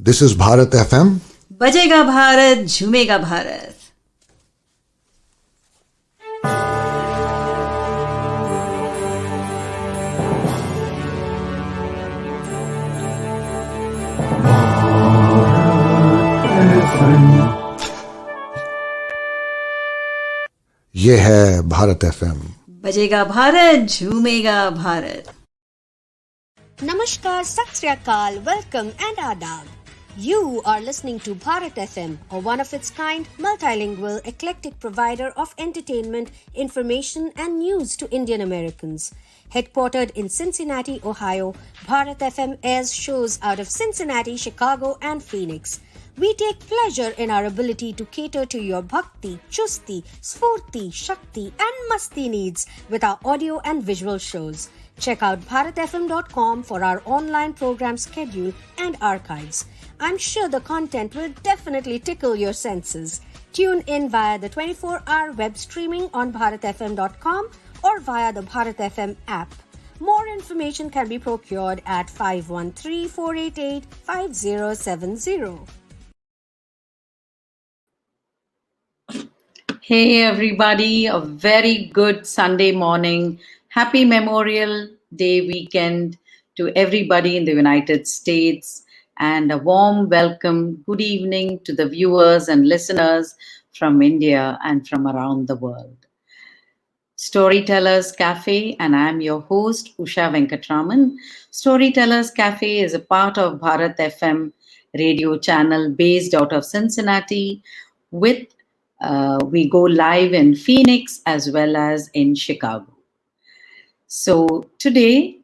This is Bharat FM. बजेगा भारत, झूमेगा भारत. ये है भारत FM. बजेगा Bharat, झूमेगा Bharat. Namaskar, Sat Sri Akal, welcome and adab. You are listening to Bharat FM, a one-of-its-kind, multilingual, eclectic provider of entertainment, information and news to Indian Americans. Headquartered in Cincinnati, Ohio, Bharat FM airs shows out of Cincinnati, Chicago and Phoenix. We take pleasure in our ability to cater to your bhakti, chusti, sphurti, shakti and masti needs with our audio and visual shows. Check out bharatfm.com for our online program schedule and archives. I'm sure the content will definitely tickle your senses. Tune in via the 24-hour web streaming on bharatfm.com or via the Bharat FM app. More information can be procured at 513-488-5070. Hey everybody, a very good Sunday morning. Happy Memorial Day weekend to everybody in the United States and a warm welcome. Good evening to the viewers and listeners from India and from around the world. Storytellers Cafe, and I'm your host, Usha Venkatraman. Storytellers Cafe is a part of Bharat FM radio channel based out of Cincinnati with we go live in Phoenix as well as in Chicago. So today,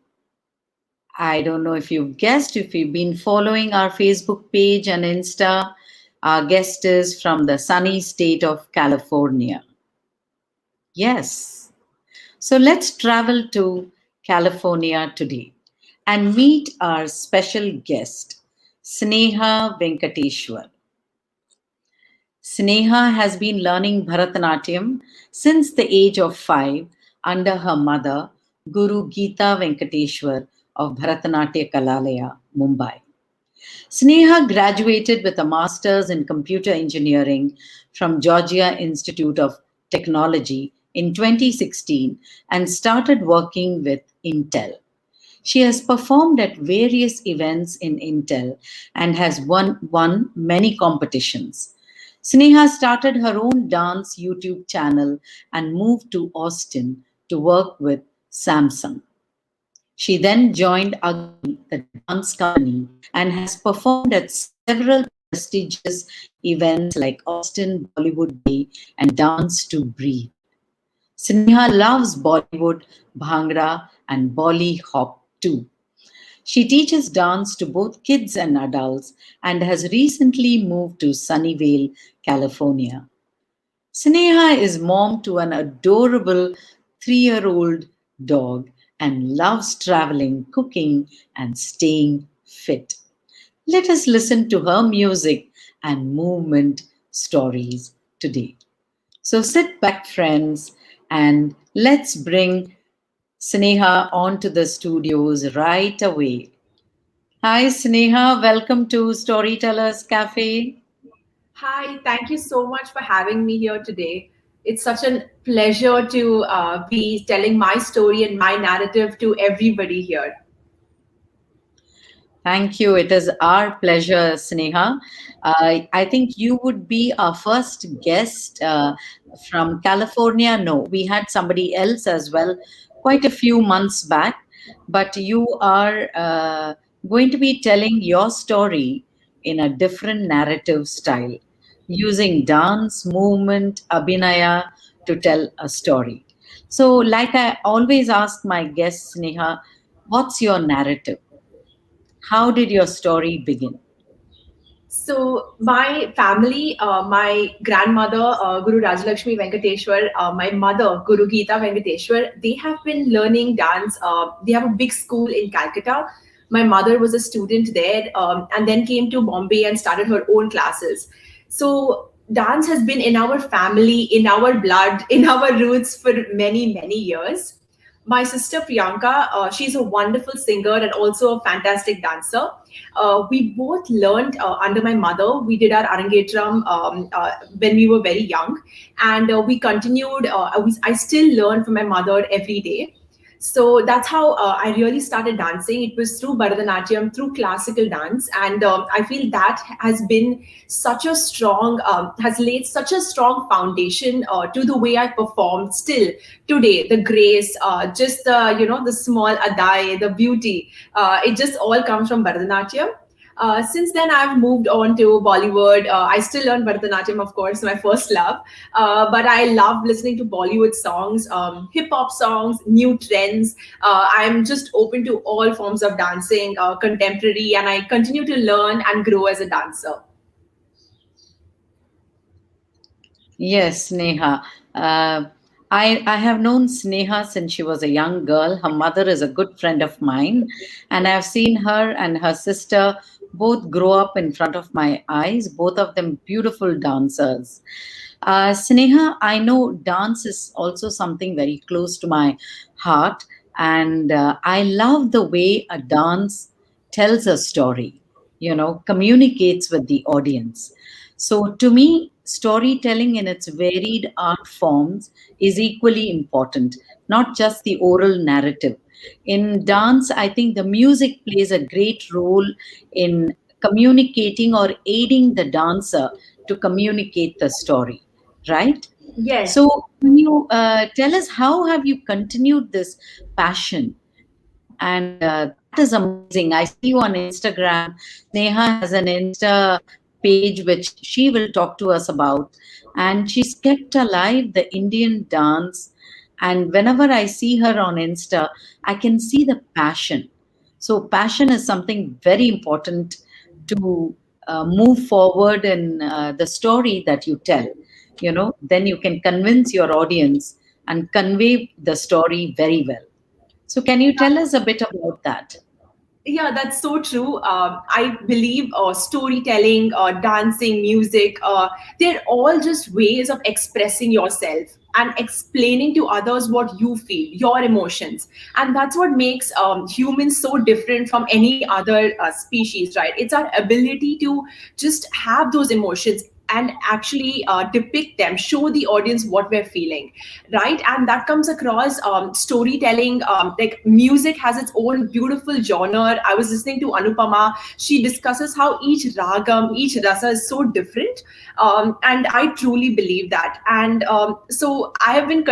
I don't know if you've guessed, if you've been following our Facebook page and Insta, our guest is from the sunny state of California. Yes. So let's travel to California today and meet our special guest, Sneha Venkateshwar. Sneha has been learning Bharatanatyam since the age of 5 under her mother, Guru Geeta Venkateshwar of Bharatanatyam Kalalaya, Mumbai. Sneha graduated with a master's in computer engineering from Georgia Institute of Technology in 2016 and started working with Intel. She has performed at various events in Intel and has won many competitions. Sneha started her own dance YouTube channel and moved to Austin to work with Samsung. She then joined Agni, the dance company, and has performed at several prestigious events like Austin Bollywood Day and Dance to Breathe. Sneha loves Bollywood, Bhangra, and Bolly Hop too. She teaches dance to both kids and adults and has recently moved to Sunnyvale, California. Sneha is mom to an adorable 3-year-old dog and loves traveling, cooking, and staying fit. Let us listen to her music and movement stories today. So sit back, friends, and let's bring Sneha onto the studios right away. Hi, Sneha. Welcome to Storytellers Cafe. Hi, thank you so much for having me here today. It's such a pleasure to be telling my story and my narrative to everybody here. Thank you. It is our pleasure, Sneha. I think you would be our first guest from California. No, we had somebody else as well quite a few months back, but you are going to be telling your story in a different narrative style, using dance, movement, abhinaya to tell a story. So, like I always ask my guests, Sneha, what's your narrative? How did your story begin? So my family, my grandmother, Guru Rajalakshmi Venkateshwar, my mother, Guru Geeta Venkateshwar, they have been learning dance. They have a big school in Calcutta. My mother was a student there and then came to Bombay and started her own classes. So dance has been in our family, in our blood, in our roots for many, many years. My sister Priyanka, she's a wonderful singer and also a fantastic dancer. We both learned under my mother. We did our arangetram when we were very young, and we continued. I still learn from my mother every day. So that's how I really started dancing. It was through Bharatanatyam, through classical dance, and I feel that has been such a strong, has laid such a strong foundation to the way I perform still today. The grace, just the the small adai, the beauty, it just all comes from Bharatanatyam. Since then, I've moved on to Bollywood. I still learn Bharatanatyam, of course, my first love. But I love listening to Bollywood songs, hip hop songs, new trends. I'm just open to all forms of dancing, contemporary, and I continue to learn and grow as a dancer. Yes, Sneha. Uh, I have known Sneha since she was a young girl. Her mother is a good friend of mine, and I've seen her and her sister both grow up in front of my eyes, both of them beautiful dancers. Sneha, I know dance is also something very close to my heart, and I love the way a dance tells a story, communicates with the audience. So, to me, storytelling in its varied art forms is equally important, not just the oral narrative. In dance, I think the music plays a great role in communicating or aiding the dancer to communicate the story, right? Yes. So, can you tell us how have you continued this passion? And that is amazing. I see you on Instagram. Neha has an Insta page which she will talk to us about, and she's kept alive the Indian dance. And whenever I see her on Insta, I can see the passion. So, passion is something very important to move forward in the story that you tell. Then you can convince your audience and convey the story very well. So, can you tell us a bit about that? Yeah, that's so true. I believe storytelling, dancing, music, they're all just ways of expressing yourself and explaining to others what you feel, your emotions. And that's what makes humans so different from any other species, right? It's our ability to just have those emotions and actually depict them, show the audience what we're feeling, right? And that comes across storytelling. Like music has its own beautiful genre. I was listening to Anupama. She discusses how each ragam, each rasa is so different, and I truly believe that. And so I have been.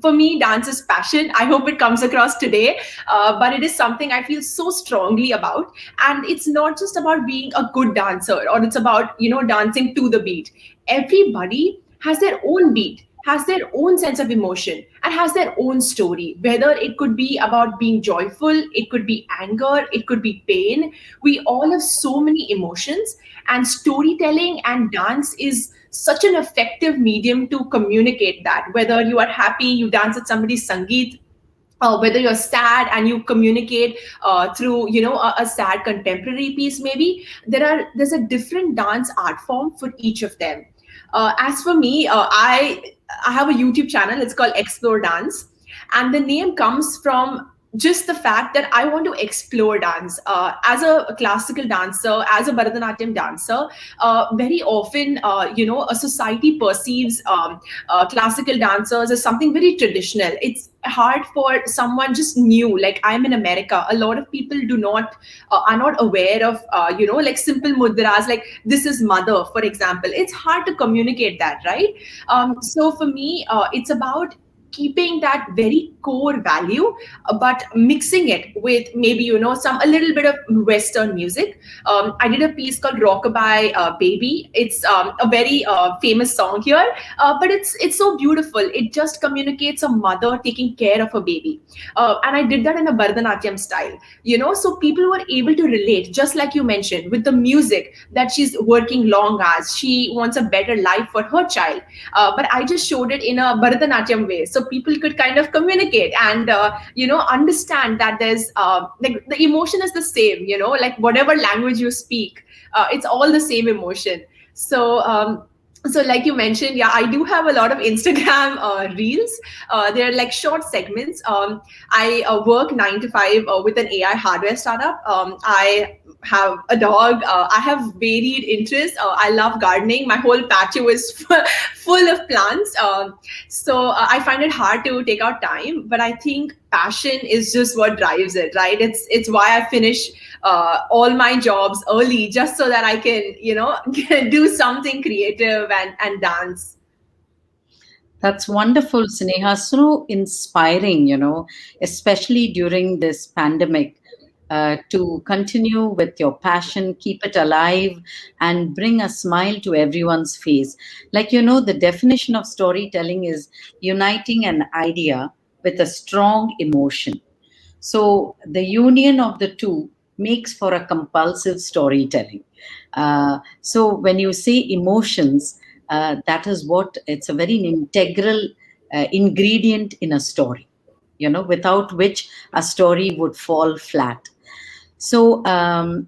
For me, dance is passion. I hope it comes across today, but it is something I feel so strongly about. And it's not just about being a good dancer, or it's about dancing to the beat. Everybody has their own beat, has their own sense of emotion, and has their own story. Whether it could be about being joyful, it could be anger, it could be pain. We all have so many emotions, and storytelling and dance is such an effective medium to communicate that. Whether you are happy, you dance at somebody's sangeet, whether you're sad and you communicate through a sad contemporary piece. Maybe there's a different dance art form for each of them. As for me, I have a YouTube channel. It's called Explore Dance, and the name comes from just the fact that I want to explore dance. As a classical dancer, as a Bharatanatyam dancer, very often, a society perceives classical dancers as something very traditional. It's hard for someone just new, like I'm in America. A lot of people do not are not aware of like simple mudras, like this is mother, for example. It's hard to communicate that, right? So for me, it's about keeping that very core value, but mixing it with maybe some a little bit of Western music. I did a piece called Rockabye Baby. It's a very famous song here, but it's so beautiful. It just communicates a mother taking care of a baby, and I did that in a Bharatanatyam style. So people were able to relate, just like you mentioned, with the music, that she's working long hours, she wants a better life for her child, but I just showed it in a Bharatanatyam way, so people could kind of communicate and understand that there's like the emotion is the same, like whatever language you speak, it's all the same emotion. So So like you mentioned, yeah, I do have a lot of Instagram reels. They're like short segments. I work 9 to 5 with an AI hardware startup. I have a dog. I have varied interests. I love gardening. My whole patio is full of plants. So I find it hard to take out time, but I think passion is just what drives it, right? It's why I finish all my jobs early, just so that I can, do something creative and dance. That's wonderful, Sneha. So inspiring, especially during this pandemic, to continue with your passion, keep it alive, and bring a smile to everyone's face. Like, the definition of storytelling is uniting an idea with a strong emotion. So the union of the two makes for a compulsive storytelling. So when you say emotions, that is what it's a very integral ingredient in a story, without which a story would fall flat. So,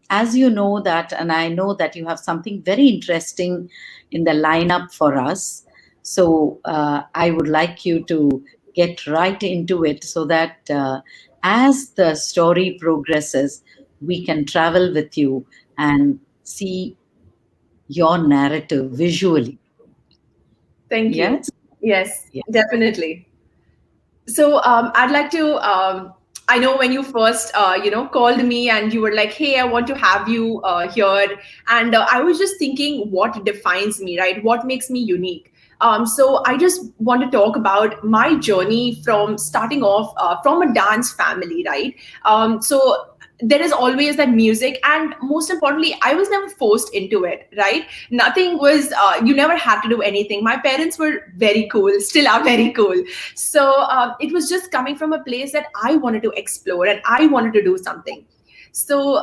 as you know that, and I know that you have something very interesting in the lineup for us. So, I would like you to get right into it so that as the story progresses, we can travel with you and see your narrative visually. Thank you. Yes? Yes, Yeah. definitely. So I'd like to. I know when you first, called me and you were like, "Hey, I want to have you here," and I was just thinking, what defines me, right? What makes me unique? So I just want to talk about my journey from starting off from a dance family, right? So there is always that music, and most importantly, I was never forced into it, right? Nothing was. You never had to do anything. My parents were very cool, still are very cool. So it was just coming from a place that I wanted to explore and I wanted to do something. So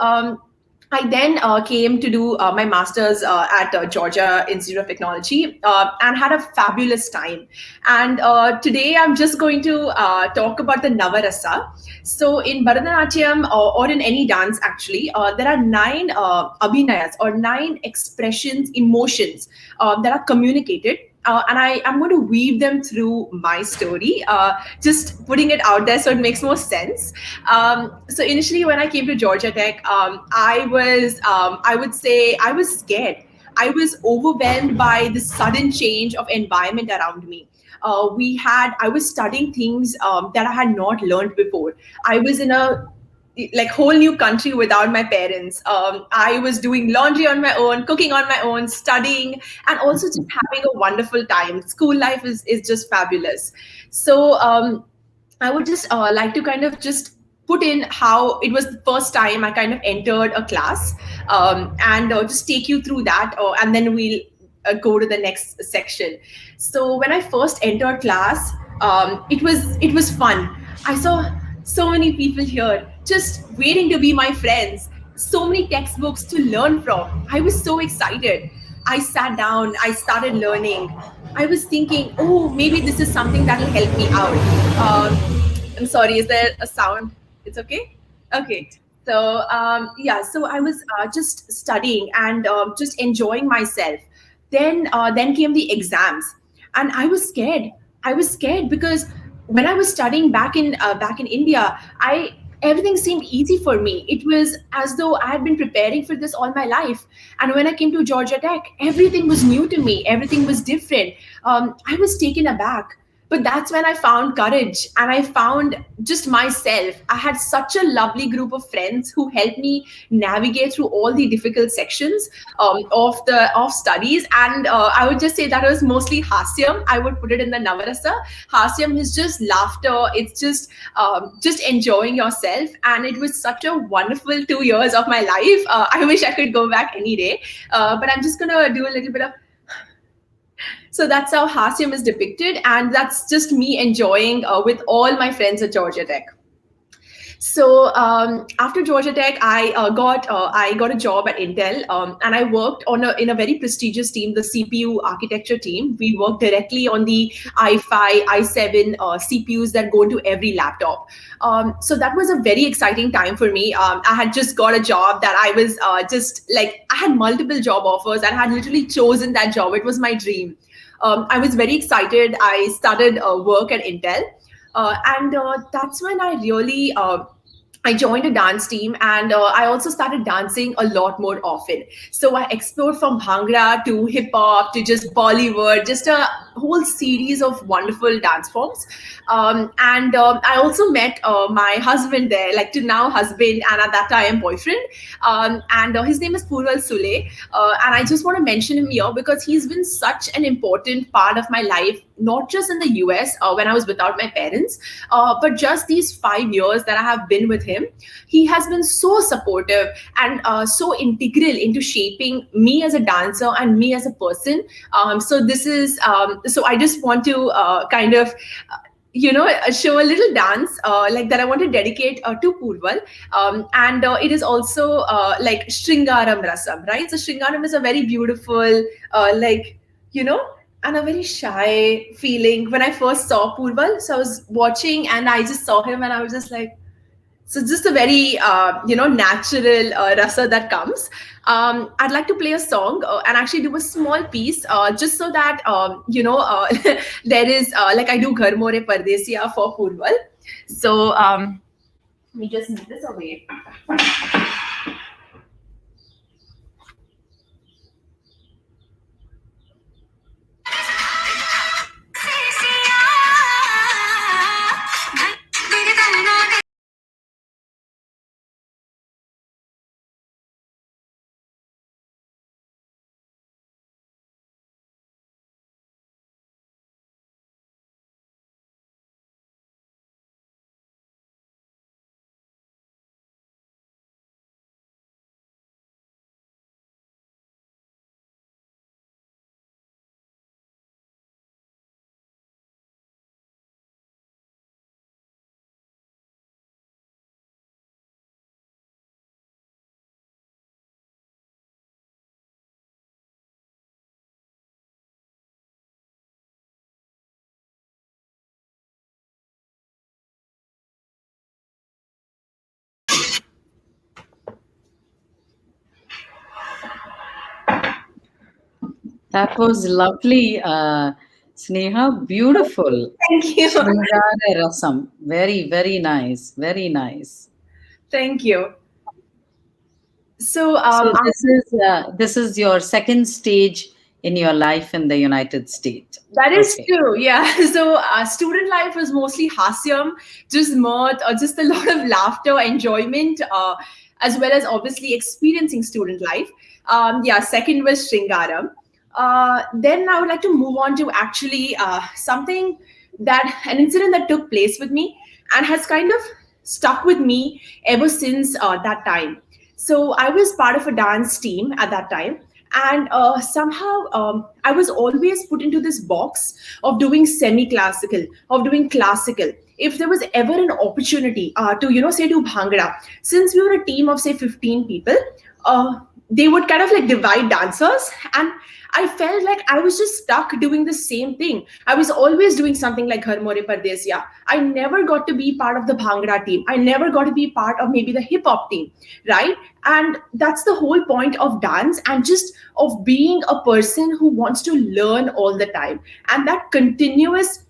I then came to do my master's at Georgia Institute of Technology and had a fabulous time. And today I'm just going to talk about the Navarasa. So in Bharatanatyam or in any dance, actually, there are nine abhinayas or nine expressions, emotions that are communicated. And I am going to weave them through my story, just putting it out there so it makes more sense. So initially, when I came to Georgia Tech, I would say, I was scared. I was overwhelmed by the sudden change of environment around me. I was studying things that I had not learned before. I was in a like whole new country without my parents. I was doing laundry on my own, cooking on my own, studying, and also just having a wonderful time. School life is just fabulous. So I would just like to kind of just put in how it was the first time I kind of entered a class, and just take you through that, and then we'll go to the next section. So when I first entered class, it was fun. I saw so many people here just waiting to be my friends. So many textbooks to learn from. I was so excited. I sat down. I started learning. I was thinking, oh, maybe this is something that will help me out. I'm sorry, is there a sound? It's okay? Okay. So so I was just studying and just enjoying myself. Then came the exams, and I was scared. I was scared because when I was studying back in India, I everything seemed easy for me. It was as though I had been preparing for this all my life. And when I came to Georgia Tech, everything was new to me. Everything was different. I was taken aback. But that's when I found courage and I found just myself. I had such a lovely group of friends who helped me navigate through all the difficult sections of studies. And I would just say that was mostly hasyam. I would put it in the Navarasa. Hasyam is just laughter. It's just enjoying yourself. And it was such a wonderful 2 years of my life. I wish I could go back any day. But I'm just gonna do a little bit of so that's how Hasyam is depicted, and that's just me enjoying with all my friends at Georgia Tech. So after Georgia Tech, I got a job at Intel, and I worked in a very prestigious team, the CPU architecture team. We worked directly on the i5, i7 CPUs that go into every laptop. So that was a very exciting time for me. I had just got a job that I was just like I had multiple job offers and I had literally chosen that job. It was my dream. I was very excited. I started work at Intel, and that's when I really I joined a dance team, and I also started dancing a lot more often. So I explored from Bhangra to hip hop to just Bollywood, just a whole series of wonderful dance forms. And I also met my husband there, like to now husband, and at that time boyfriend. And his name is Purval Sule. And I just want to mention him here because he's been such an important part of my life, not just in the US when I was without my parents, but just these 5 years that I have been with him. He has been so supportive and so integral into shaping me as a dancer and me as a person. So I just want to kind of show a little dance like that I want to dedicate to Purval. And it is also like Shringaram Rasam, right? So Shringaram is a very beautiful, like, you know, and a very shy feeling. When I first saw Purval, so I was watching and I just saw him and I was just like, so just a very natural rasa that comes. I'd like to play a song and actually do a small piece just so that there is like I do Ghar More Pardesiya for Purval. So let me just move this away. That was lovely, Sneha. Beautiful. Thank you. Shringara Rasam. Very, very nice. Very nice. Thank you. So So this is your second stage in your life in the United States. that is Okay. true. Yeah. So student life was mostly hasyam, just mirth, or just a lot of laughter, enjoyment, as well as obviously experiencing student life. Yeah. Second was Shringaram. Then I would like to move on to actually something that an incident that took place with me and has kind of stuck with me ever since that time. So I was part of a dance team at that time, and somehow I was always put into this box of doing semi-classical, of doing classical. If there was ever an opportunity to say do bhangra, since we were a team of say 15 people, they would kind of like divide dancers, and I felt like I was just stuck doing the same thing. I was always doing something like Ghar More Pardesiya. I never got to be part of the Bhangra team. I never got to be part of maybe the hip hop team, right? And that's the whole point of dance and just of being a person who wants to learn all the time. And that continuous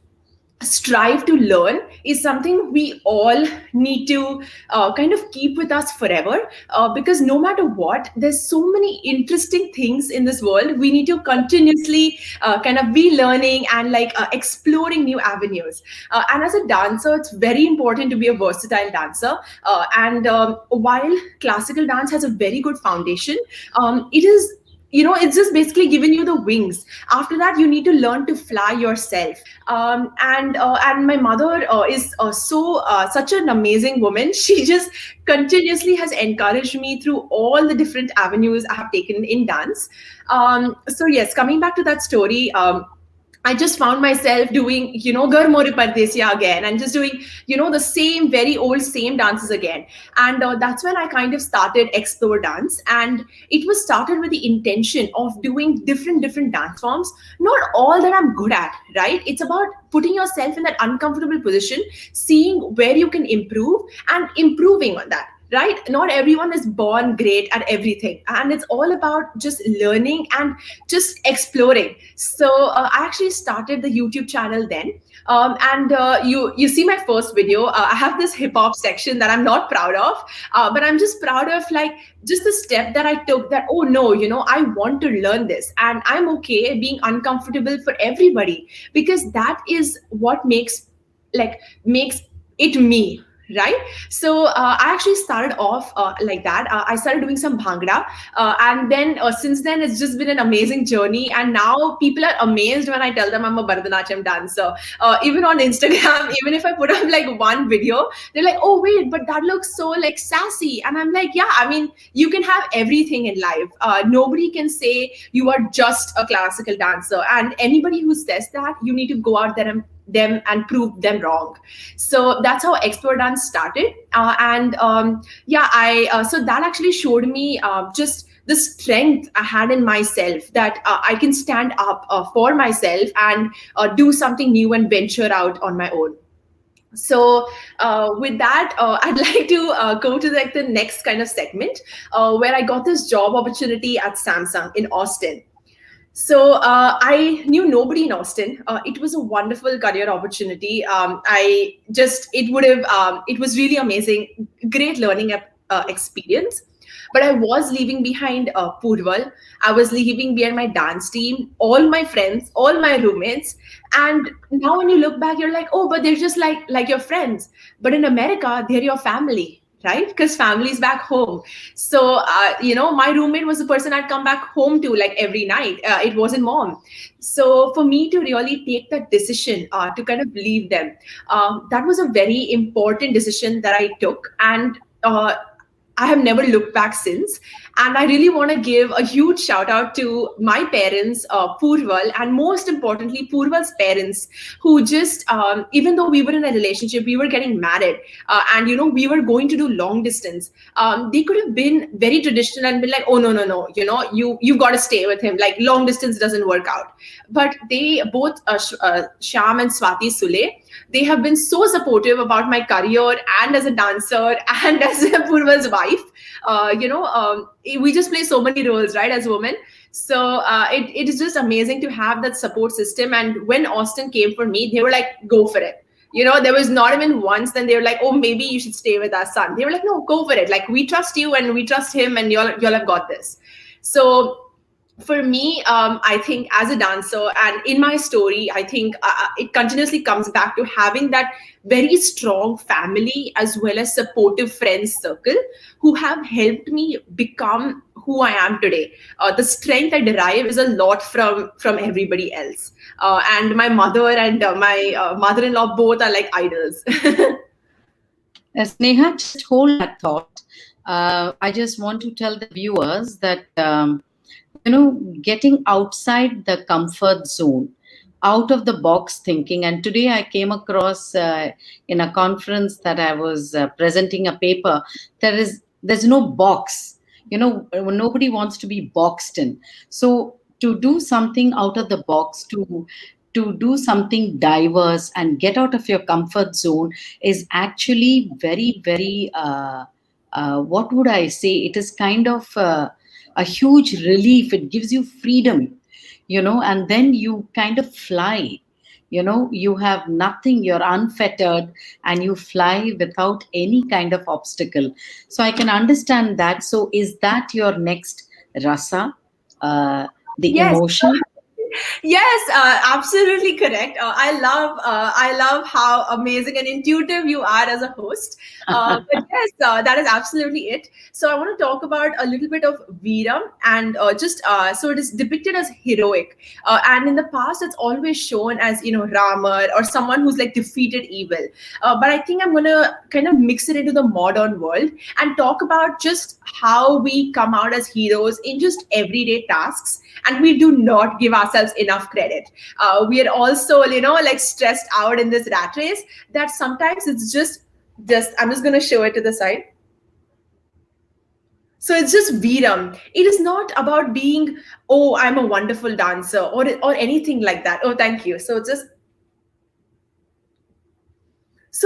strive to learn is something we all need to kind of keep with us forever, because no matter what, there's so many interesting things in this world. We need to continuously kind of be learning and like exploring new avenues. And as a dancer, it's very important to be a versatile dancer. And while classical dance has a very good foundation, it is, it's just basically giving you the wings. After that, you need to learn to fly yourself. And my mother is such an amazing woman. She just continuously has encouraged me through all the different avenues I have taken in dance. So yes, coming back to that story, I just found myself doing, Gar More Pardesiya again, and just doing, the same, very old, same dances again. And that's when I kind of started explore dance. And it was started with the intention of doing different dance forms. Not all that I'm good at, right? It's about putting yourself in that uncomfortable position, seeing where you can improve and improving on that. Right? Not everyone is born great at everything. And it's all about just learning and just exploring. So I actually started the YouTube channel then. And you see my first video. I have this hip hop section that I'm not proud of, but I'm just proud of like just the step that I took. That, oh no, I want to learn this, and I'm okay being uncomfortable for everybody, because that is what makes it me, right? So I actually started off like that. I started doing some bhangra, and then since then it's just been an amazing journey. And now people are amazed when I tell them I'm a Bharatanatyam dancer. Even on Instagram, even if I put up like one video, they're like, "Oh wait, but that looks so like sassy." And I'm like, "Yeah, I mean, you can have everything in life. Nobody can say you are just a classical dancer, and anybody who says that, you need to go out there and them and prove them wrong." So that's how explore dance started. And yeah, I so that actually showed me just the strength I had in myself, that I can stand up for myself and do something new and venture out on my own. So with that, I'd like to go to the next kind of segment, where I got this job opportunity at Samsung in Austin. So I knew nobody in Austin. It was a wonderful career opportunity. It was really amazing, great learning experience. But I was leaving behind Purval. I was leaving behind my dance team, all my friends, all my roommates. And now when you look back, you're like, oh, but they're just like your friends. But in America, they're your family, right? Because family's back home. So my roommate was the person I'd come back home to like every night. It wasn't mom. So for me to really take that decision to kind of leave them, that was a very important decision that I took. And I have never looked back since. And I really want to give a huge shout out to my parents, Purval, and most importantly, Purval's parents, who just, even though we were in a relationship, we were getting married, and we were going to do long distance. They could have been very traditional and been like, oh no, you've got to stay with him. Like long distance doesn't work out. But they both, Sham and Swati Sule, they have been so supportive about my career and as a dancer and as a Purval's wife. We just play so many roles, right, as women. So it is just amazing to have that support system. And when Austin came for me, they were like, go for it. There was not even once then they were like, oh, maybe you should stay with our son. They were like, no, go for it. Like, we trust you and we trust him, and y'all have got this. So for me, I think as a dancer and in my story, I think it continuously comes back to having that very strong family as well as supportive friends circle who have helped me become who I am today. The strength I derive is a lot from everybody else. And my mother and my mother-in-law both are like idols. Sneha, just hold that thought. I just want to tell the viewers that getting outside the comfort zone, out of the box thinking. And today I came across in a conference that I was presenting a paper. There's no box. Nobody wants to be boxed in. So to do something out of the box, to do something diverse and get out of your comfort zone is actually very, very, what would I say? It is kind of a huge relief. It gives you freedom, and then you kind of fly. You have nothing, you're unfettered, and you fly without any kind of obstacle. So I can understand that. So is that your next rasa, the Yes. emotion? Yes, absolutely correct. I love how amazing and intuitive you are as a host. But yes, that is absolutely it. So I want to talk about a little bit of Veera, and so it is depicted as heroic, and in the past it's always shown as Rama or someone who's like defeated evil. But I think I'm gonna kind of mix it into the modern world and talk about just how we come out as heroes in just everyday tasks, and we do not give ourselves enough enough credit. We are also, like stressed out in this rat race that sometimes it's just I'm just going to show it to the side. So it's just Veeram. It is not about being, oh, I'm a wonderful dancer or anything like that. Oh, thank you. So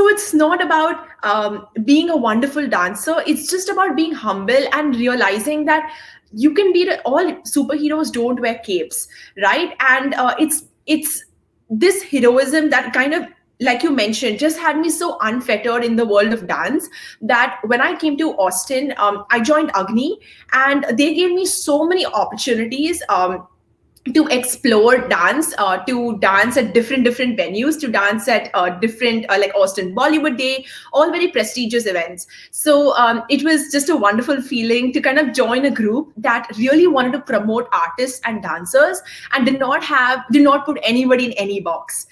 it's not about being a wonderful dancer. It's just about being humble and realizing that you can be all superheroes don't wear capes, right? And it's this heroism that kind of, like you mentioned, just had me so unfettered in the world of dance that when I came to Austin, I joined Agni, and they gave me so many opportunities. To explore dance, to dance at different venues, to dance at different like Austin Bollywood Day, all very prestigious events. So it was just a wonderful feeling to kind of join a group that really wanted to promote artists and dancers and did not put anybody in any box.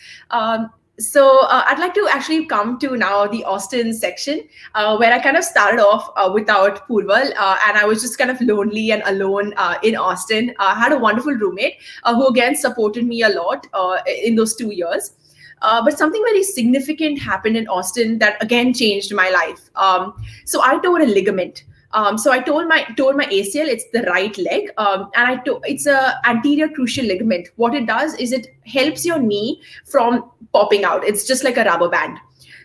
So I'd like to actually come to now the Austin section, where I kind of started off without Purval, and I was just kind of lonely and alone in Austin. I had a wonderful roommate who again supported me a lot in those 2 years. But something very significant happened in Austin that again changed my life. So I tore a ligament. So I told my ACL, it's the right leg, and it's a anterior cruciate ligament. What it does is it helps your knee from popping out. It's just like a rubber band.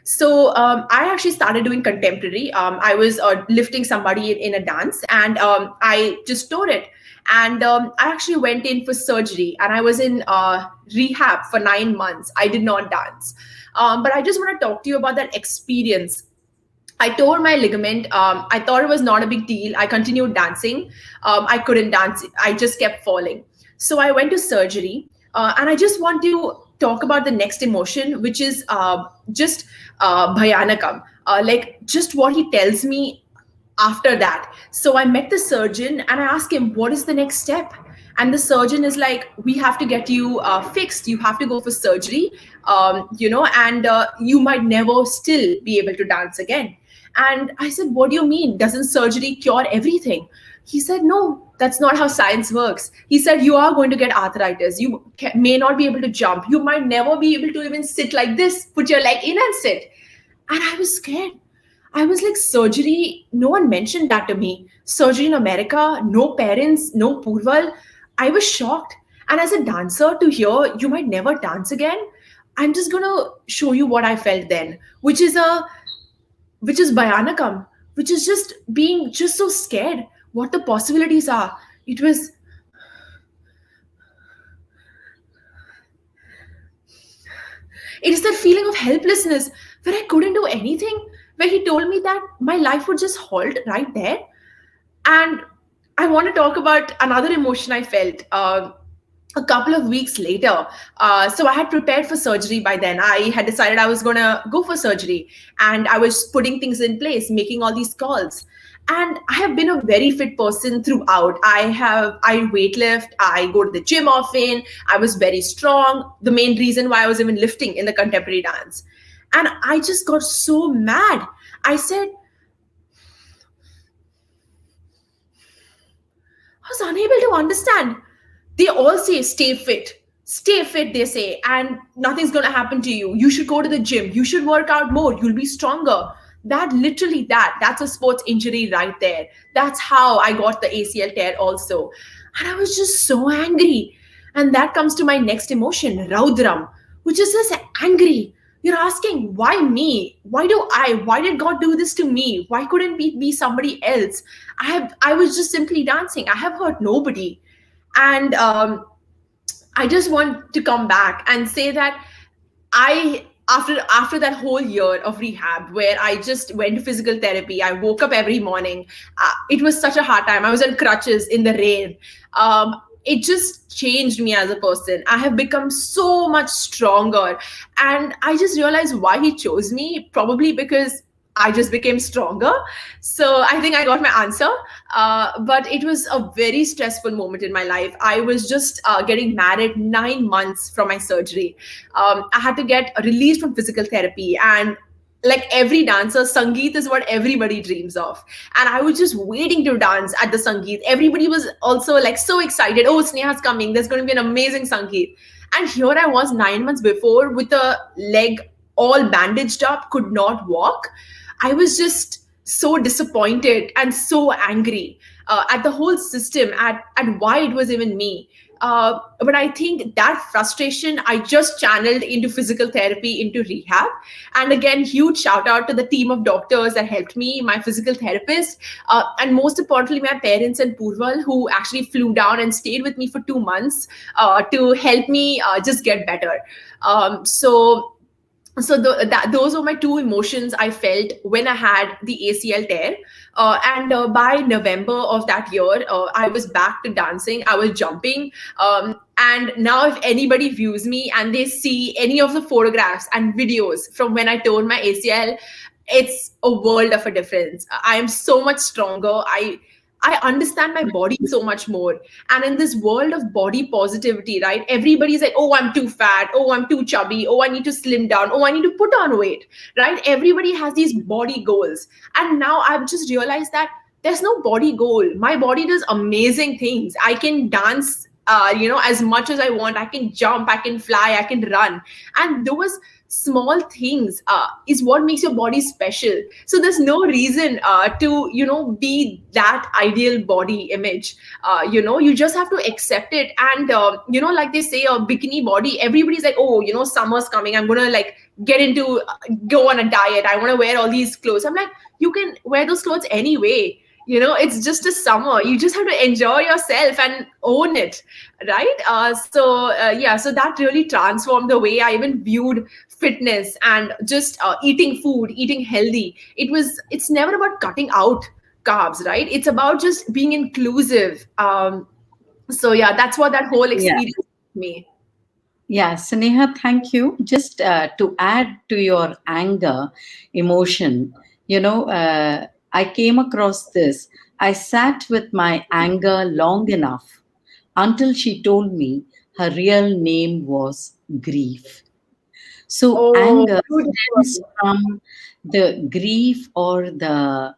So I actually started doing contemporary. I was lifting somebody in a dance, and I just tore it. And I actually went in for surgery, and I was in rehab for 9 months. I did not dance, but I just want to talk to you about that experience. I tore my ligament. I thought it was not a big deal. I continued dancing. I couldn't dance. I just kept falling. So I went to surgery. And I just want to talk about the next emotion, which is just bhayanakam. Like just what he tells me after that. So I met the surgeon and I asked him, what is the next step? And the surgeon is like, we have to get you fixed. You have to go for surgery, and you might never still be able to dance again. And I said, what do you mean? Doesn't surgery cure everything? He said, no, that's not how science works. He said, you are going to get arthritis. You may not be able to jump. You might never be able to even sit like this, put your leg in and sit. And I was scared. I was like, surgery, no one mentioned that to me. Surgery in America, no parents, no Purval. I was shocked. And as a dancer, to hear you might never dance again, I'm just going to show you what I felt then, which is bhayanakam, which is just being just so scared what the possibilities are. It is that feeling of helplessness where I couldn't do anything, where he told me that my life would just halt right there. And I want to talk about another emotion I felt. A couple of weeks later, so I had prepared for surgery by then. I had decided I was going to go for surgery, and I was putting things in place, making all these calls. And I have been a very fit person throughout. I weightlift, I go to the gym often, I was very strong. The main reason why I was even lifting in the contemporary dance. And I just got so mad. I said, I was unable to understand. They all say, stay fit, they say, and nothing's going to happen to you. You should go to the gym. You should work out more. You'll be stronger. That's a sports injury right there. That's how I got the ACL tear also. And I was just so angry. And that comes to my next emotion, Raudram, which is just angry. You're asking, why me? Why did God do this to me? Why couldn't it be somebody else? I was just simply dancing. I have hurt nobody. And I just want to come back and say that after that whole year of rehab, where I just went to physical therapy, I woke up every morning. It was such a hard time. I was on crutches in the rain. It just changed me as a person. I have become so much stronger. And I just realized why he chose me, probably because I just became stronger. So I think I got my answer. But it was a very stressful moment in my life. I was just getting married 9 months from my surgery. I had to get released from physical therapy. And like every dancer, Sangeet is what everybody dreams of. And I was just waiting to dance at the Sangeet. Everybody was also like so excited. Oh, Sneha's coming. There's going to be an amazing Sangeet. And here I was 9 months before with a leg all bandaged up, could not walk. I was just so disappointed and so angry at the whole system, at why it was even me. But I think that frustration I just channeled into physical therapy, into rehab. And again, huge shout out to the team of doctors that helped me, my physical therapist, and most importantly, my parents and Purval, who actually flew down and stayed with me for 2 months to help me just get better. So those were my two emotions I felt when I had the ACL tear. And by November of that year, I was back to dancing. I was jumping. And now, if anybody views me and they see any of the photographs and videos from when I tore my ACL, it's a world of a difference. I am so much stronger. I understand my body so much more. And in this world of body positivity, right? Everybody's like, oh, I'm too fat. Oh, I'm too chubby. Oh, I need to slim down. Oh, I need to put on weight, right? Everybody has these body goals. And now I've just realized that there's no body goal. My body does amazing things. I can dance, as much as I want. I can jump, I can fly, I can run. And those small things is what makes your body special. So there's no reason to be that ideal body image. You just have to accept it. And like they say, a bikini body, everybody's like, oh, summer's coming, I'm gonna like go on a diet, I want to wear all these clothes. I'm like, you can wear those clothes anyway. It's just a summer. You just have to enjoy yourself and own it, right? So that really transformed the way I even viewed fitness and just eating food, eating healthy. It's never about cutting out carbs, right? It's about just being inclusive. So yeah, that's what that whole Yeah. experience gave me. Yeah, Sneha, thank you. Just to add to your anger emotion, I came across this. I sat with my anger long enough until she told me her real name was grief. So Oh, anger stems beautiful. from the grief or the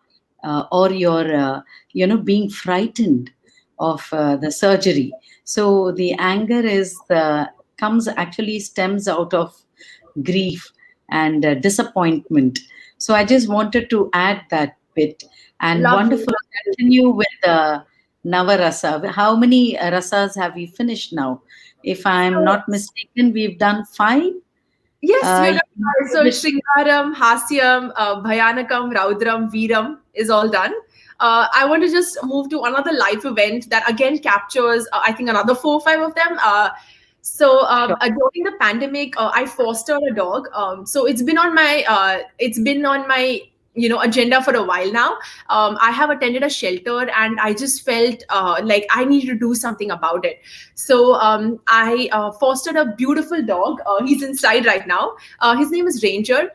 or your being frightened of the surgery. So the anger is the comes actually stems out of grief and disappointment. So I just wanted to add that bit. And Lovely. wonderful to continue with the Navarasa. How many rasas have we finished now? If I'm So, not mistaken, we've done 5. yes, we're Uh, done. So Shringaram, Hasyam, Bhayanakam, Raudram, Veeram is all done. I want to just move to another life event that again captures, I think, another 4 or 5 of them. sure. During the pandemic, I fostered a dog. So it's been on my agenda for a while now. I have attended a shelter, and I just felt like I needed to do something about it. So I fostered a beautiful dog. He's inside right now. His name is Ranger.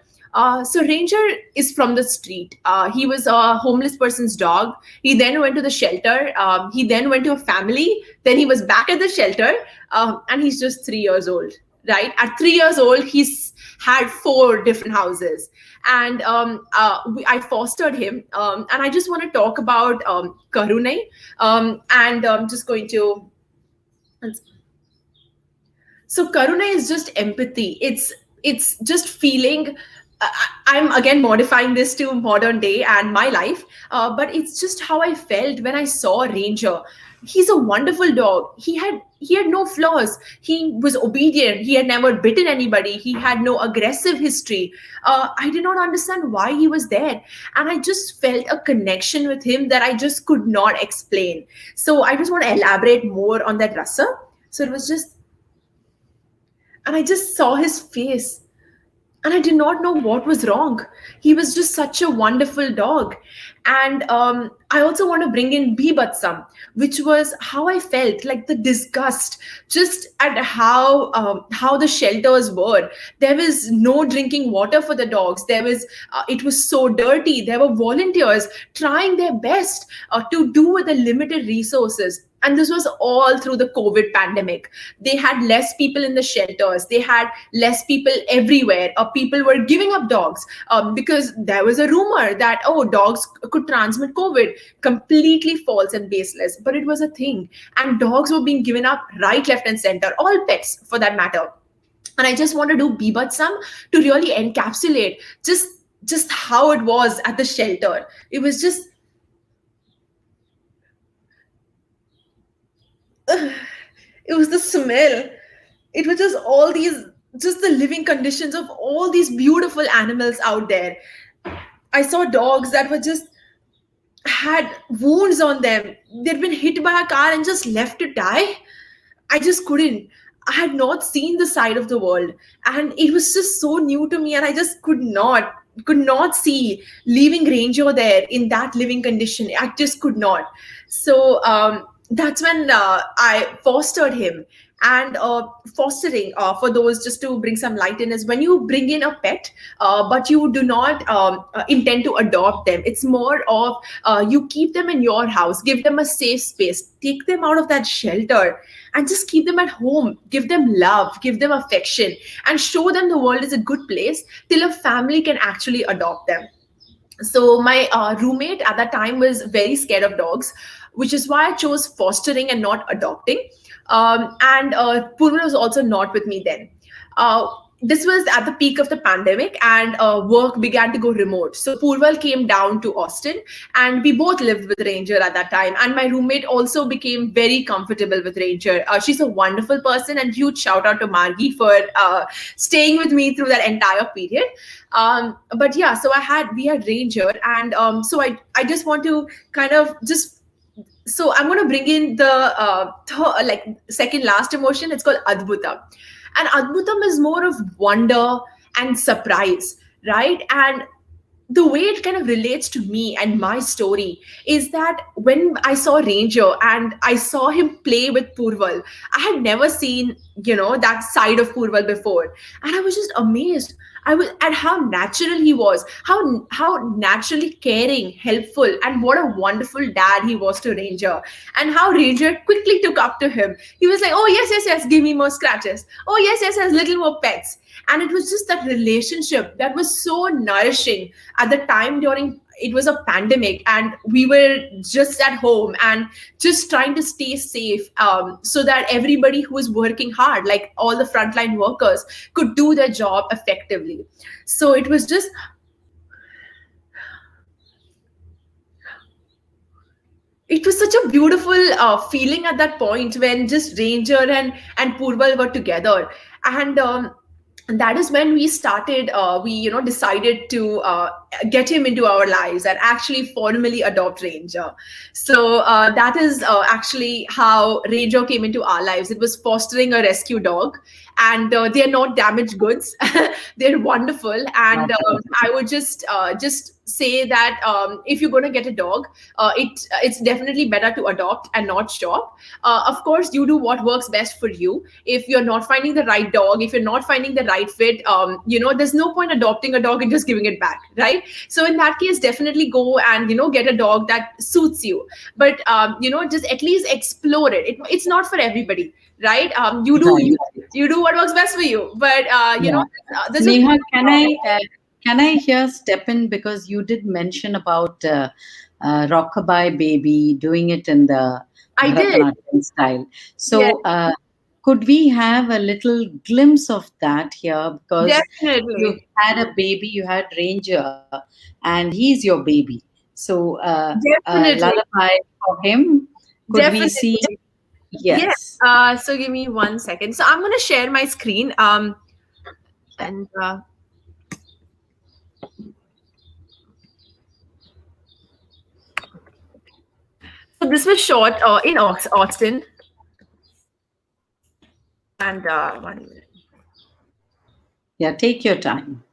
So Ranger is from the street. He was a homeless person's dog. He then went to the shelter. He then went to a family. Then he was back at the shelter, and he's just 3 years old. Right at 3 years old, he's had 4 different houses, and I fostered him. And I just want to talk about Karunai, and I'm just going to. So Karuna is just empathy. It's just feeling. I'm again modifying this to modern day and my life, but it's just how I felt when I saw Ranger. He's a wonderful dog. He had no flaws. He was obedient. He had never bitten anybody. He had no aggressive history. I did not understand why he was there, and I just felt a connection with him that I just could not explain. So I just want to elaborate more on that rasa. So it was just, and I just saw his face, and I did not know what was wrong. He was just such a wonderful dog. And I also want to bring in Bhibatsam, which was how I felt, like the disgust just at how the shelters were. There was no drinking water for the dogs. It was so dirty. There were volunteers trying their best to do with the limited resources. And this was all through the COVID pandemic. They had less people in the shelters. They had less people everywhere. People were giving up dogs because there was a rumor that, oh, dogs could transmit COVID. Completely false and baseless. But it was a thing. And dogs were being given up right, left, and center. All pets, for that matter. And I just want to do Bibhatsam to really encapsulate just how it was at the shelter. It was just it was the smell. It was just all these, just the living conditions of all these beautiful animals out there. I saw dogs that were just had wounds on them. They'd been hit by a car and just left to die. I just couldn't. I had not seen the side of the world, and it was just so new to me, and I just could not see leaving Ranger there in that living condition. I just could not. So that's when I fostered him. And fostering, for those, just to bring some light in, is when you bring in a pet, but you do not intend to adopt them. It's more of you keep them in your house, give them a safe space, take them out of that shelter, and just keep them at home. Give them love, give them affection, and show them the world is a good place till a family can actually adopt them. So my roommate at that time was very scared of dogs, which is why I chose fostering and not adopting. And Purva was also not with me then. This was at the peak of the pandemic, and work began to go remote. So Purval came down to Austin, and we both lived with Ranger at that time. And my roommate also became very comfortable with Ranger. She's a wonderful person, and huge shout out to Margie for staying with me through that entire period. But yeah, so we had Ranger, and so I just want to kind of just. So I'm going to bring in the second last emotion. It's called Adbhutam. And Adbhutam is more of wonder and surprise, right? And the way it kind of relates to me and my story is that when I saw Ranger and I saw him play with Purval, I had never seen, that side of Purval before. And I was just amazed. I was at how natural he was, how naturally caring, helpful, and what a wonderful dad he was to Ranger, and how Ranger quickly took up to him. He was like, "Oh yes, yes, yes, give me more scratches. Oh yes, yes, yes, little more pets." And it was just that relationship that was so nourishing at the time. During it was a pandemic, and we were just at home and just trying to stay safe, so that everybody who was working hard, like all the frontline workers, could do their job effectively. So it was just such a beautiful feeling at that point when just Ranger and Purval were together. And that is when we started, we decided to get him into our lives and actually formally adopt Ranger. So that is actually how Ranger came into our lives. It was fostering a rescue dog, and they are not damaged goods. They're wonderful. And I would just say that if you're going to get a dog, it's definitely better to adopt and not shop. Of course, you do what works best for you. If you're not finding the right dog, if you're not finding the right fit, there's no point adopting a dog and just giving it back, right? So in that case, definitely go and get a dog that suits you. But just at least explore it. It's not for everybody, right? You do you do what works best for you. But there's Sneha, can I here step in, because you did mention about Rockabye Baby doing it in the I did. Bharatanatyam style. So Yes. could we have a little glimpse of that here? Because Definitely. you had a baby, you had Ranger, and he's your baby. So Definitely. lullaby for him. Could we see? Definitely. Yes. Yes. So give me 1 second. So I'm going to share my screen. And so this was shot in Austin. And 1 minute. Yeah, take your time.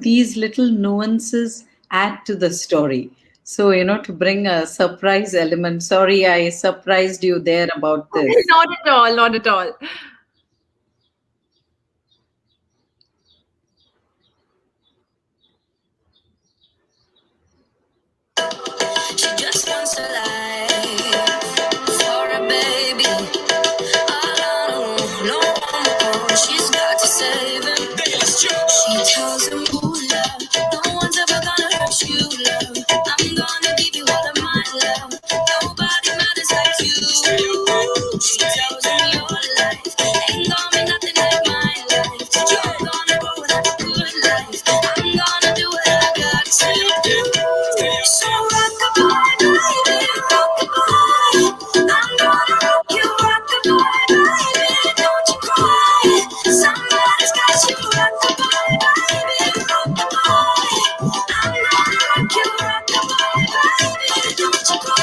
These little nuances add to the story. So, to bring a surprise element. Sorry, I surprised you there about this. Not at all. Not at all. $1,000 more love. No one's ever gonna hurt you, love. I'm gonna give you all of my love. Nobody matters like you. 3,000 your life ain't gonna be nothing like my life. You're gonna go and have a good life. I'm gonna do what I got to do. So rock-a-bye, baby, rock-a-bye. I'm gonna rock you, rock-a-bye, baby. Don't you cry. Somebody's got you, rock-a-bye, baby, rock-a-bye. I'm gonna rock you, rock-a-bye, baby. Don't you cry.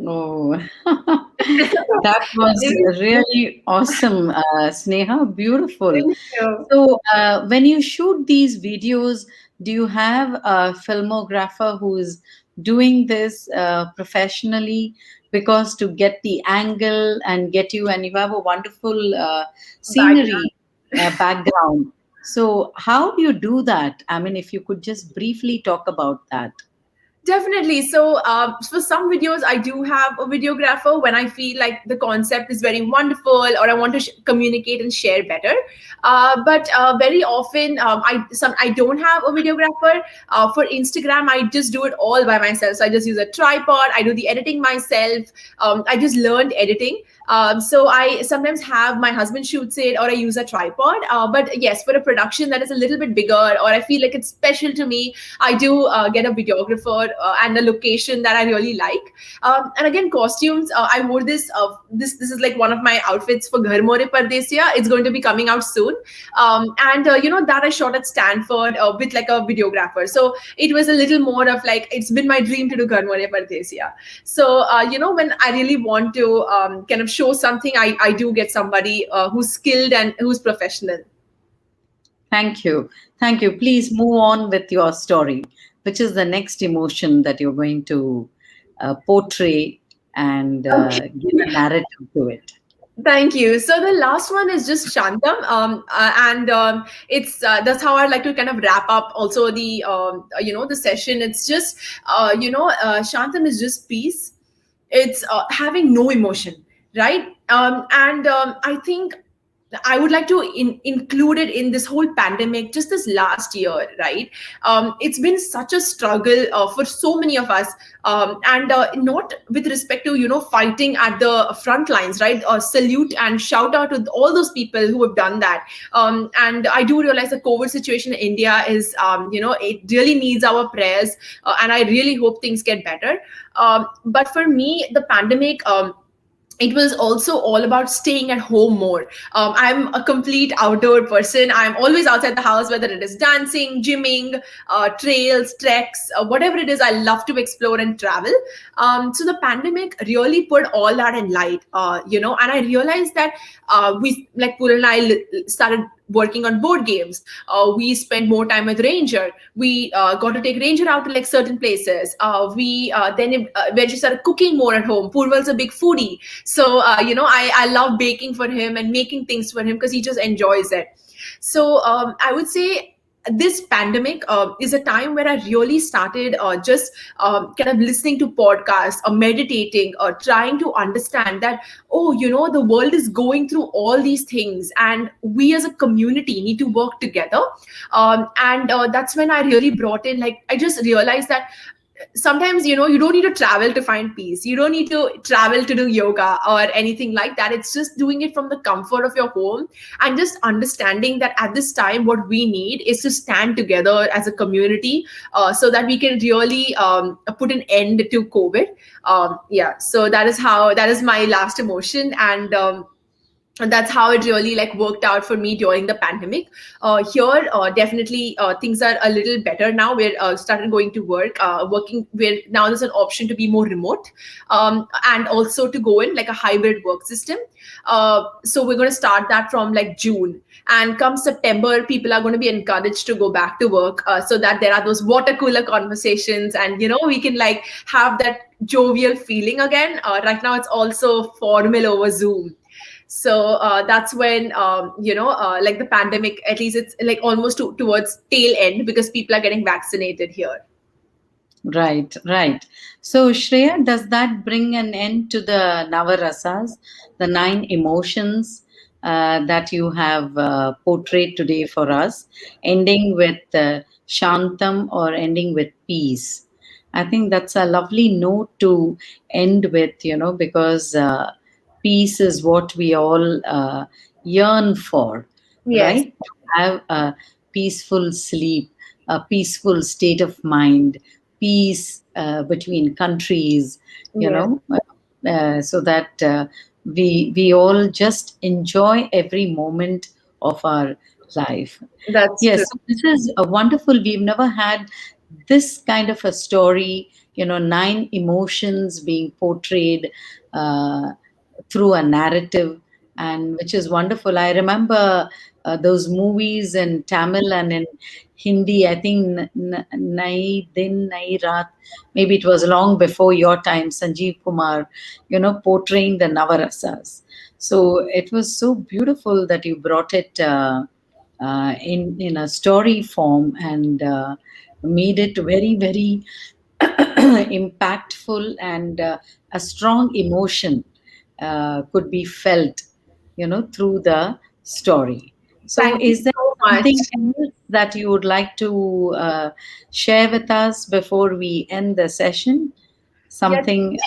Oh, that was really awesome, Sneha. Beautiful. Thank you. So, when you shoot these videos, do you have a filmographer who's doing this professionally? Because to get the angle and get you, and you have a wonderful scenery background. So, how do you do that? I mean, if you could just briefly talk about that. Definitely. So, for some videos, I do have a videographer when I feel like the concept is very wonderful or I want to communicate and share better. But very often, I don't have a videographer. For Instagram, I just do it all by myself. So I just use a tripod. I do the editing myself. I just learned editing. So I sometimes have my husband shoots it, or I use a tripod. But yes, for a production that is a little bit bigger, or I feel like it's special to me, I do get a videographer and a location that I really like. And again, costumes. I wore this. This is like one of my outfits for Ghar More Pardesiya. It's going to be coming out soon. And that I shot at Stanford with like a videographer. So it was a little more of like it's been my dream to do Ghar More Pardesiya. So when I really want to kind of show something, I do get somebody who's skilled and who's professional. Thank you. Thank you. Please move on with your story, which is the next emotion that you're going to portray and give a narrative to it. Thank you. So the last one is just Shantam, and it's that's how I like to kind of wrap up. Also the session. It's just Shantam is just peace. It's having no emotion, right? And I think I would like to include it in this whole pandemic, just this last year, right? It's been such a struggle for so many of us, and not with respect to fighting at the front lines, right? Salute and shout out to all those people who have done that. And I do realize the COVID situation in India is, it really needs our prayers, and I really hope things get better. But for me, the pandemic. It was also all about staying at home more. I'm a complete outdoor person. I'm always outside the house, whether it is dancing, gymming, trails, treks, whatever it is. I love to explore and travel. So the pandemic really put all that in light, and I realized that we, like Pooran and I, started working on board games. We spent more time with Ranger. We got to take Ranger out to like certain places. We then eventually started cooking more at home. Purval's a big foodie. So, I love baking for him and making things for him because he just enjoys it. So I would say this pandemic is a time where I really started just kind of listening to podcasts or meditating or trying to understand that, the world is going through all these things and we as a community need to work together. And that's when I really brought in, like, I just realized that sometimes you don't need to travel to find peace. You don't need to travel to do yoga or anything like that. It's just doing it from the comfort of your home and just understanding that at this time what we need is to stand together as a community, so that we can really put an end to COVID. So that is my last emotion, and that's how it really like worked out for me during the pandemic. Here, definitely things are a little better now. We're started going to working where now there's an option to be more remote, and also to go in like a hybrid work system. So we're going to start that from like June, and come September, people are going to be encouraged to go back to work, so that there are those water cooler conversations, and we can like have that jovial feeling again. Right now, it's also formal over Zoom. So that's when like the pandemic, at least it's like almost towards tail end because people are getting vaccinated here. Right, right. So, Shreya, does that bring an end to the Navarasas, the nine emotions that you have portrayed today for us, ending with Shantam or ending with peace? I think that's a lovely note to end with, because peace is what we all yearn for, Yes, right? To have a peaceful sleep, a peaceful state of mind, peace between countries, yes, so that we all just enjoy every moment of our life. that's true. Yes, so this is a wonderful. We've never had this kind of a story, nine emotions being portrayed uh, through a narrative, and which is wonderful. I remember those movies in Tamil and in Hindi. I think Nai Din Nai Raat. Maybe it was long before your time, Sanjeev Kumar, portraying the Navarasas. So it was so beautiful that you brought it in a story form and made it very very impactful, and a strong emotion could be felt, through the story. So, Thank you is there so much. something else that you would like to share with us before we end the session? Yes, Something,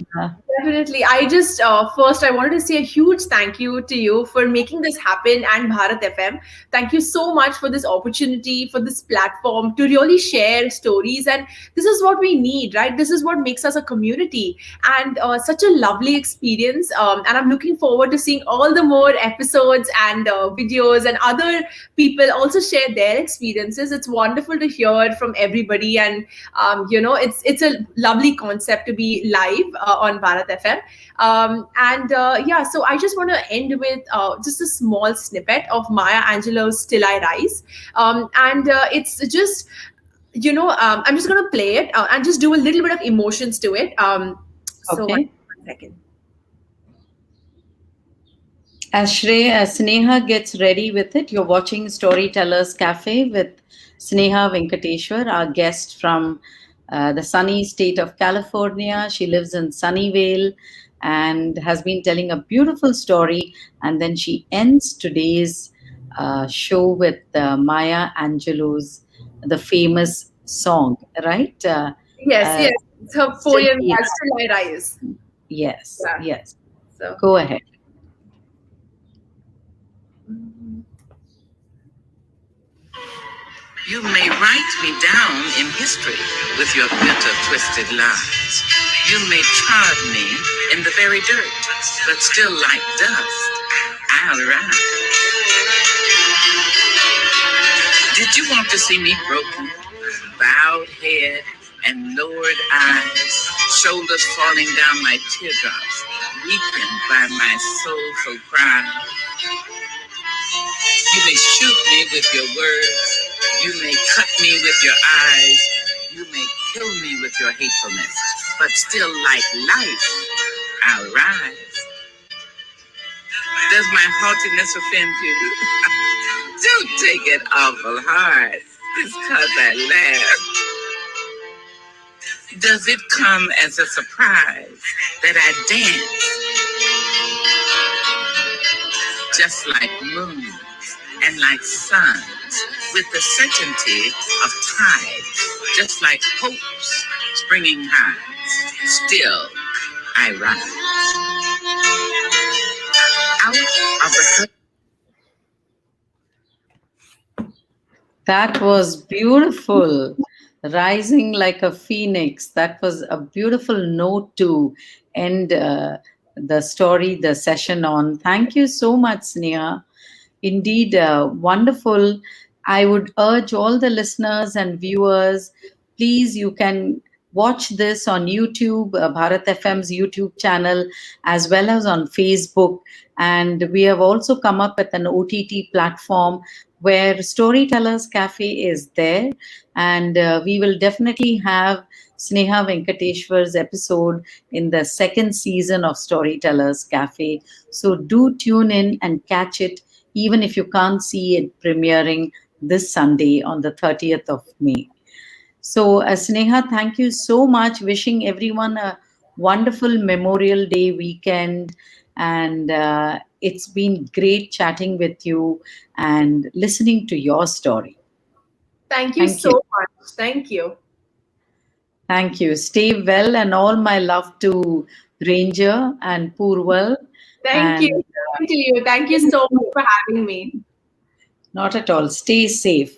definitely. I just first I wanted to say a huge thank you to you for making this happen and Bharat FM. Thank you so much for this opportunity, for this platform to really share stories. And this is what we need, right? This is what makes us a community, and such a lovely experience. And I'm looking forward to seeing all the more episodes and videos and other people also share their experiences. It's wonderful to hear from everybody, and it's a lovely concept to be live on Bharat FM. And yeah, so I just want to end with just a small snippet of Maya Angelou's "Till I Rise," and it's just I'm just going to play it and just do a little bit of emotions to it. So okay. one second. As Sneha gets ready with it, you're watching Storytellers Cafe with Sneha Venkateshwar, our guest from the sunny state of California. She lives in Sunnyvale and has been telling a beautiful story. And then she ends today's show with Maya Angelou's the famous song, right? Yes, Uh, yes, it's her Still, poem, yeah, "Still I Rise." yes, Yeah. yes. So Go ahead. You may write me down in history with your bitter, twisted lies. You may trod me in the very dirt, but still like dust, I'll rise. Did you want to see me broken, bowed head and lowered eyes, shoulders falling down like teardrops, weakened by my soulful cry? You may shoot me with your words. You may cut me with your eyes. You may kill me with your hatefulness. But still, like life, I'll rise. Does my haughtiness offend you? Don't take it awful hard. It's 'cause I laugh. Does it come as a surprise that I dance just like moons and like suns with the certainty of tides, just like hopes springing high? Still, I rise out of the That was beautiful. Rising like a phoenix. That was a beautiful note to end the story, the session on. Thank you so much, Sneha. Indeed, wonderful. I would urge all the listeners and viewers, please, you can watch this on YouTube, Bharat FM's YouTube channel, as well as on Facebook. And we have also come up with an OTT platform where Storytellers Cafe is there. And we will definitely have Sneha Venkateshwar's episode in the second season of Storytellers Cafe. So do tune in and catch it, even if you can't see it premiering this Sunday on the 30th of May. So, Sneha, thank you so much. Wishing everyone a wonderful Memorial Day weekend. And it's been great chatting with you and listening to your story. Thank you Thank so you. much. Thank you. Thank you. Stay well, and all my love to Ranger and Purval. Thank you. And Same to you. Thank you so much for having me. not at all. Stay safe.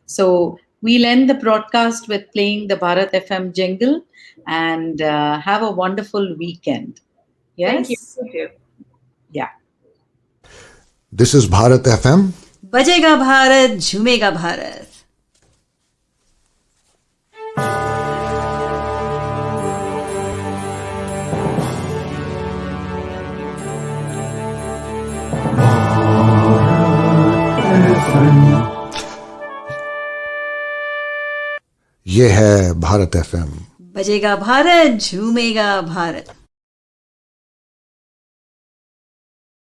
So we'll end the broadcast with playing the Bharat FM jingle and have a wonderful weekend. Thank you. Yes? You too. Yeah. This is Bharat FM. बजेगा भारत झूमेगा भारत. ये है Bharat FM. बजेगा भारत झूमेगा भारत.